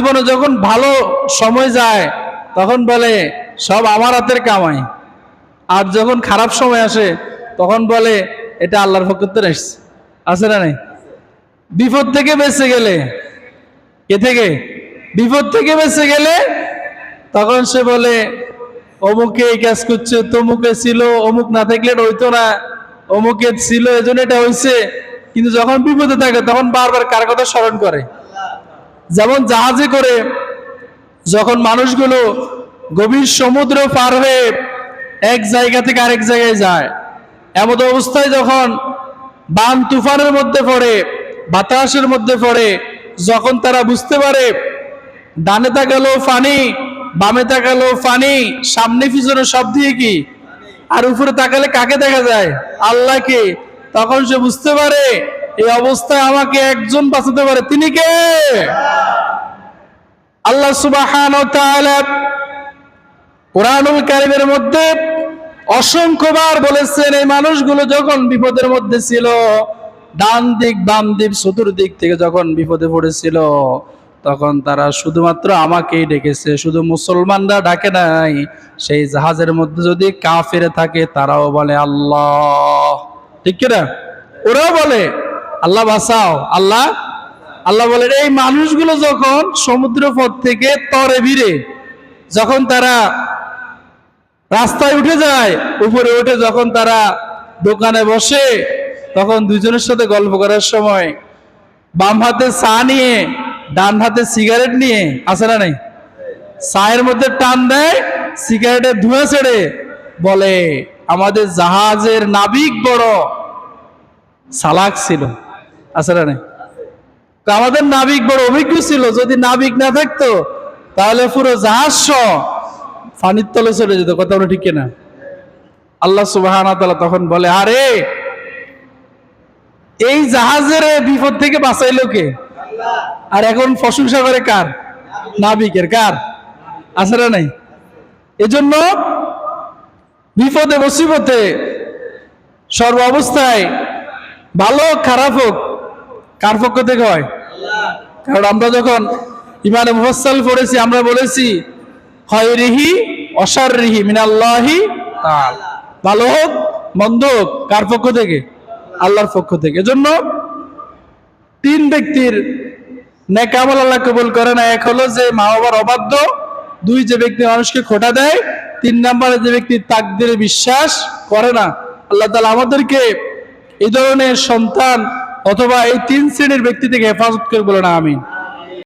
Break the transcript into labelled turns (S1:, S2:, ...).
S1: জীবনে যখন ভালো সময় যায় তখন বলে সব আমার হাতের কামাই, আর যখন খারাপ সময় আসে তখন বলে এটা আল্লাহর পক্ষ থেকে এসেছে। আছে না নাই? বিপদ থেকে বেঁচে গেলে, কে থেকে? বিপদ থেকে বেঁচে গেলে তখন সে বলে অমুকে এই কাজ করছে, তমুকে ছিল, অমুক না থাকলে এটা হইতো না, অমুকে ছিল এজন্য এটা হইছে। কিন্তু যখন বিপদে থাকে তখন বারবার কার কথা স্মরণ করে? যেমন জাহাজে করে যখন মানুষগুলো গভীর সমুদ্র পার হয়ে এক জায়গা থেকে আরেক জায়গায় যায়, এমন অবস্থায় যখন বান তুফানের মধ্যে পড়ে, বাতাসের মধ্যে পড়ে, যখন তারা বুঝতে পারে ডানে তাকালো পানি, বামে তাকালো পানি, সামনে পিছনে সব দিয়ে কি, আর উপরে তাকালে কাকে দেখা যায়? আল্লাহকে। তখন সে বুঝতে পারে এই অবস্থায় আমাকে একজন বাঁচাতে পারে, তিনি কে? আল্লাহ সুবহানাহু ওয়া তাআলা কুরআনুল কারীমের মধ্যে অসংখ্যবার বলেছেন এই মানুষগুলো যখন বিপদের মধ্যে ছিল, ডান দিক বাম দিক চতুর্দিক থেকে যখন বিপদে পড়েছিল, তখন তারা শুধুমাত্র আমাকেই ডেকেছে, শুধু মুসলমানরা ডাকে নাই। সেই জাহাজের মধ্যে যদি কাফের থাকে তারাও বলে আল্লাহ, ঠিক কিনা? ওরাও বলে আল্লাহ বাঁচাও, আল্লাহ। আল্লাহ বলেন এই মানুষগুলো যখন সমুদ্র পথ থেকে তরে ভিড়ে যখন তারা রাস্তায় উঠে যায়, উপরে উঠে যখন তারা দোকানে বসে, তখন দুজনের সাথে গল্প করার সময় বাম হাতে চা নিয়ে ডান হাতে সিগারেট নিয়ে, আছে না নাই? চায়ের মধ্যে টান দেয়, সিগারেটের ধোঁয়া ছেড়ে বলে আমাদের জাহাজের নাবিক বড় চালাক ছিল, আছে না নাই? আমাদের নাবিক বড় অভিজ্ঞ ছিল, যদি নাবিক না থাকতো তাহলে পুরো জাহাজ পানির তলে চলে যেত। কথা বলে ঠিক না? আল্লাহ সুবহানাহু ওয়া তাআলা তখন বলে আরে এই জাহাজের বিপদ থেকে বাঁচাইলো কে? আর এখন প্রশংসা করে কার? নাবিকের। কার? আছে না নাই? এজন্য বিপদে মুসিবতে সর্ব অবস্থায় ভালো খারাপ হোক কার পক্ষ থেকে হয়? কারণ আমরা যখন ইমানে মুফাসসাল পড়েছি আমরা বলেছি খায়রিহি অশাররিহি মিনাল্লাহি তাআলা, ভালো হোক মন্দ হোক কার পক্ষ থেকে? আল্লাহর পক্ষ থেকে। এজন্য তিন ব্যক্তির নেক আমল আল্লাহ কবুল করে না। এক হলো যে মা বাবার অবাধ্য, দুই যে ব্যক্তি মানুষকে খোঁটা দেয়, তিন নম্বরে যে ব্যক্তি তাকদীরে বিশ্বাস করে না। আল্লাহ তাআলা আমাদেরকে এই ধরনের সন্তান অথবা এই তিন শ্রেণীর ব্যক্তি থেকে হেফাজত করে বলে না, আমিন।